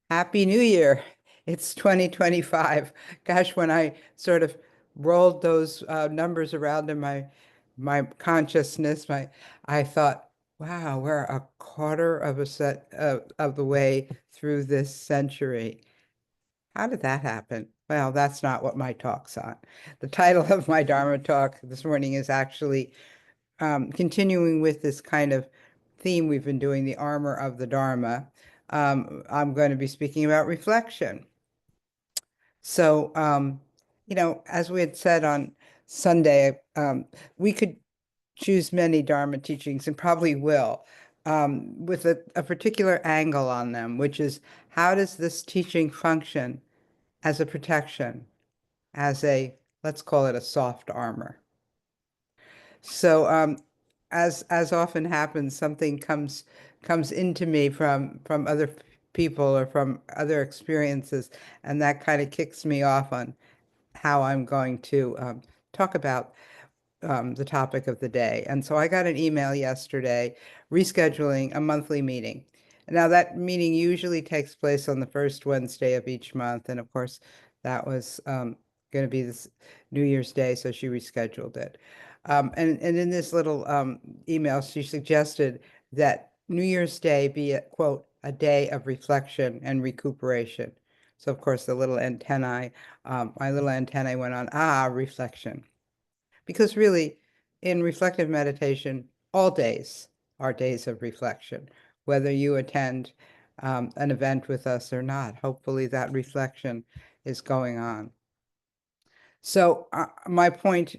Happy New Year. It's 2025. Gosh, when I sort of rolled those numbers around in my consciousness, I thought, wow, we're a quarter of a set of the way through this century. How did that happen? Well, that's not what my talk's on. The title of my Dharma talk this morning is actually continuing with this kind of theme we've been doing, the armor of the Dharma. I'm going to be speaking about reflection. So, as we had said on Sunday, we could choose many Dharma teachings and probably will, with a particular angle on them, which is how does this teaching function as a protection, as let's call it a soft armor. So, as often happens, something comes into me from other people or from other experiences, and that kind of kicks me off on how I'm going to talk about the topic of the day. And so I got an email yesterday rescheduling a monthly meeting. Now that meeting usually takes place on the first Wednesday of each month, and of course that was going to be this New Year's Day, so she rescheduled it. And in this little email, she suggested that New Year's Day be a quote, a day of reflection and recuperation. So of course the little antennae, my little antennae went on, reflection. Because really, in reflective meditation, all days are days of reflection, whether you attend an event with us or not. Hopefully that reflection is going on. So my point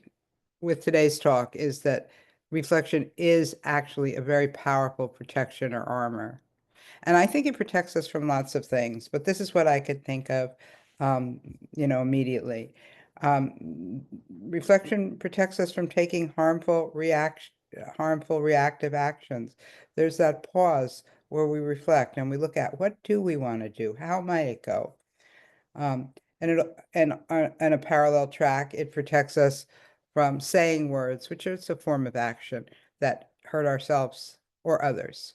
with today's talk is that reflection is actually a very powerful protection or armor. And I think it protects us from lots of things, but this is what I could think of, immediately. Reflection protects us from taking harmful reactive actions. There's that pause where we reflect and we look at what do we want to do? How might it go? And a parallel track, it protects us from saying words, which is a form of action that hurt ourselves or others.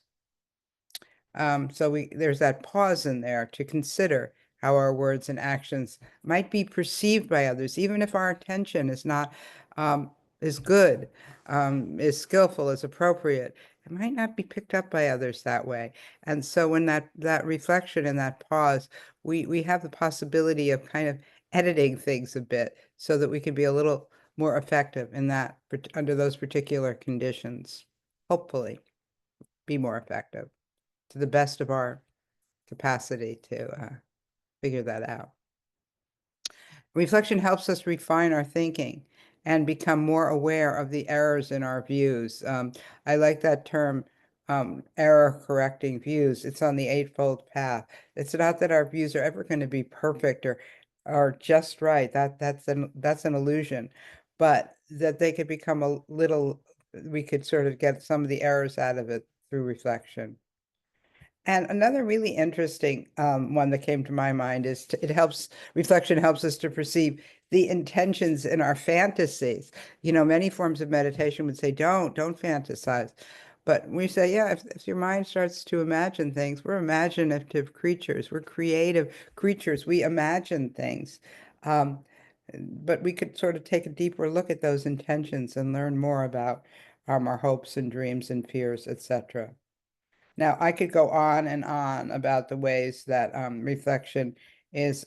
So there's that pause in there to consider how our words and actions might be perceived by others, even if our intention is not is good, is skillful, is appropriate. It might not be picked up by others that way. And so when that reflection and that pause, we have the possibility of kind of editing things a bit so that we can be a little more effective in that under those particular conditions. Hopefully, be more effective to the best of our capacity to figure that out. Reflection helps us refine our thinking and become more aware of the errors in our views. I like that term, error correcting views. It's on the Eightfold Path. It's not that our views are ever going to be perfect or just right. That's an illusion, but that they could become a little, we could sort of get some of the errors out of it through reflection. And another really interesting one that came to my mind is reflection helps us to perceive the intentions in our fantasies. Many forms of meditation would say, don't fantasize. But we say, yeah, if your mind starts to imagine things, we're imaginative creatures. We're creative creatures. We imagine things. But we could sort of take a deeper look at those intentions and learn more about our hopes and dreams and fears, etc. Now, I could go on and on about the ways that reflection is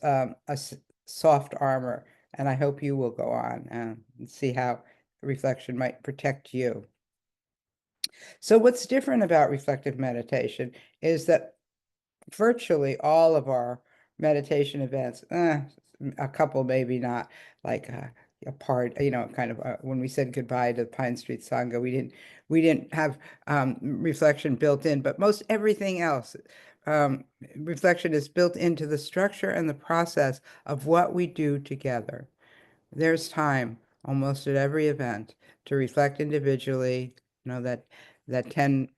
soft armor, and I hope you will go on and see how reflection might protect you. So what's different about reflective meditation is that virtually all of our meditation events, a couple maybe not, like a part, kind of when we said goodbye to Pine Street Sangha, we didn't have reflection built in, but most everything else, reflection is built into the structure and the process of what we do together. There's time almost at every event to reflect individually, that 10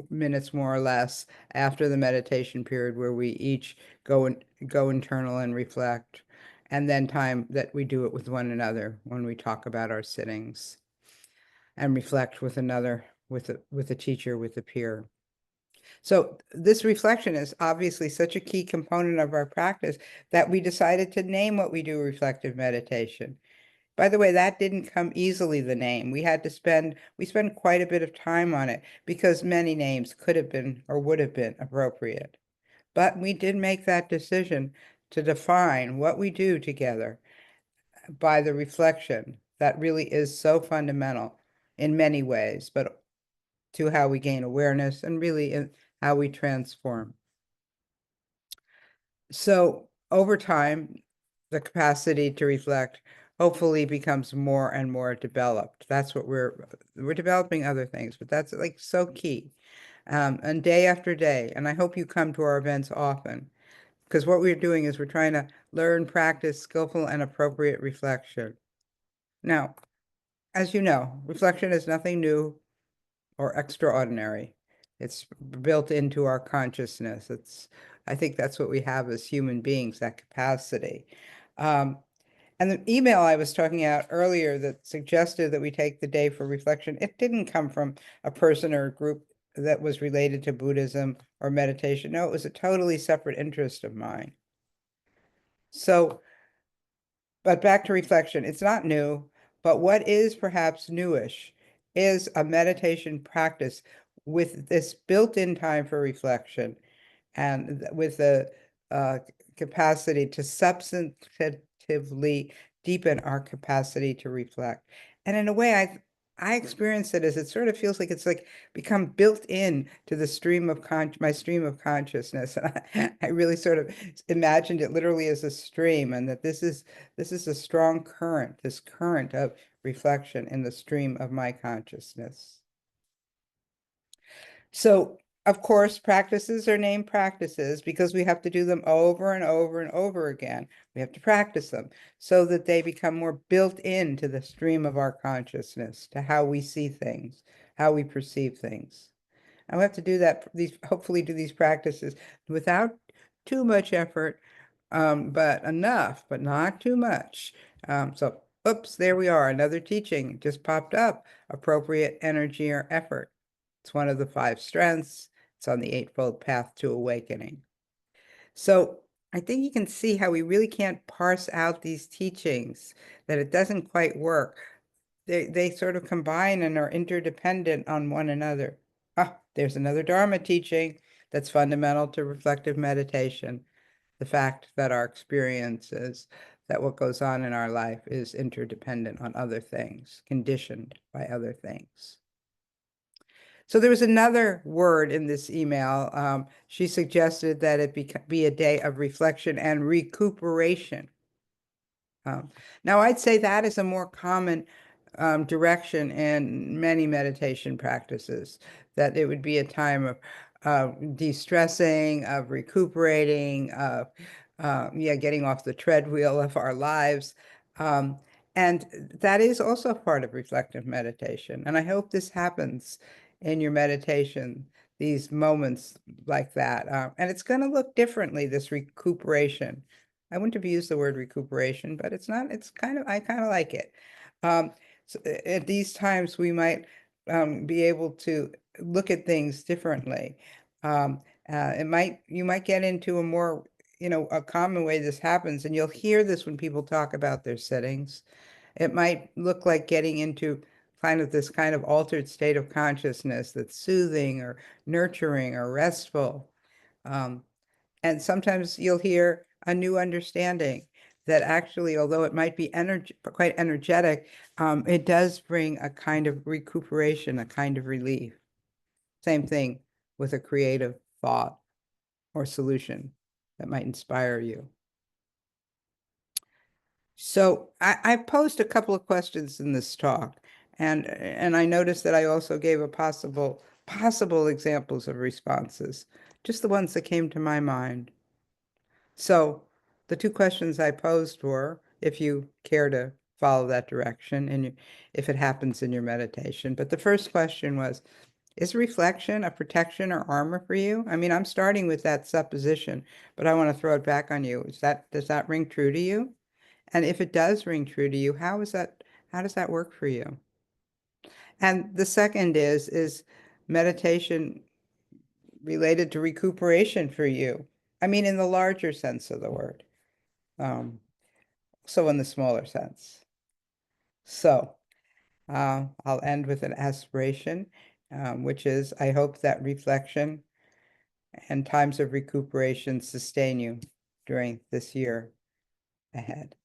minutes more or less after the meditation period where we each go internal and reflect, and then time that we do it with one another when we talk about our sittings and reflect with another, with a teacher, with a peer. So this reflection is obviously such a key component of our practice that we decided to name what we do reflective meditation. By the way, that didn't come easily, the name. We spent quite a bit of time on it because many names could have been or would have been appropriate. But we did make that decision to define what we do together by the reflection that really is so fundamental in many ways, but to how we gain awareness and really in how we transform. So over time, the capacity to reflect hopefully becomes more and more developed. That's what we're developing other things, but that's like so key. And day after day, and I hope you come to our events often, because what we're doing is we're trying to learn, practice skillful and appropriate reflection. Now, as you know, reflection is nothing new or extraordinary. It's built into our consciousness. I think that's what we have as human beings, that capacity. Um, and the email I was talking about earlier that suggested that we take the day for reflection, it didn't come from a person or a group that was related to Buddhism or meditation. No, it was a totally separate interest of mine. So, but back to reflection, it's not new, but what is perhaps newish is a meditation practice with this built-in time for reflection and with the uh, capacity to substantively deepen our capacity to reflect. And in a way, I experience it as it sort of feels like it's like become built in to the stream of my stream of consciousness. And I really sort of imagined it literally as a stream, and that this is a strong current, this current of reflection in the stream of my consciousness. So, of course, practices are named practices because we have to do them over and over and over again. We have to practice them so that they become more built into the stream of our consciousness, to how we see things, how we perceive things. And we have to do that, hopefully do these practices without too much effort, but enough, but not too much. So, oops, there we are. Another teaching just popped up, appropriate energy or effort. It's one of the five strengths. It's on the Eightfold Path to Awakening. So I think you can see how we really can't parse out these teachings, that it doesn't quite work. They sort of combine and are interdependent on one another. Ah, there's another Dharma teaching that's fundamental to reflective meditation. The fact that our experiences, that what goes on in our life is interdependent on other things, conditioned by other things. So there was another word in this email. She suggested that it be a day of reflection and recuperation. Now, I'd say that is a more common direction in many meditation practices, that it would be a time of de-stressing, of recuperating, of yeah, getting off the treadwheel of our lives. Um, and that is also part of reflective meditation. And I hope this happens in your meditation, these moments like that. And it's going to look differently, this recuperation. I wouldn't have used the word recuperation, but it's not, I kind of like it. So at these times, we might be able to look at things differently. You might get into a more, a common way this happens, and you'll hear this when people talk about their settings. It might look like getting into kind of this kind of altered state of consciousness that's soothing or nurturing or restful. Um, and sometimes you'll hear a new understanding that actually, although it might be quite energetic, it does bring a kind of recuperation, a kind of relief. Same thing with a creative thought or solution that might inspire you. So I posed a couple of questions in this talk, and I noticed that I also gave a possible examples of responses, just the ones that came to my mind. So the two questions I posed were, if you care to follow that direction and if it happens in your meditation. But the first question was, is reflection a protection or armor for you? I mean, I'm starting with that supposition, but I want to throw it back on you. Does that ring true to you? And if it does ring true to you, how does that work for you? And the second is meditation related to recuperation for you. I mean, in the larger sense of the word. So in the smaller sense. So I'll end with an aspiration, which is I hope that reflection and times of recuperation sustain you during this year ahead.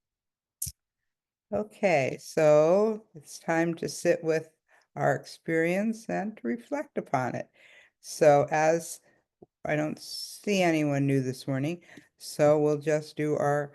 Okay, so it's time to sit with our experience and to reflect upon it. So as I don't see anyone new this morning, so we'll just do our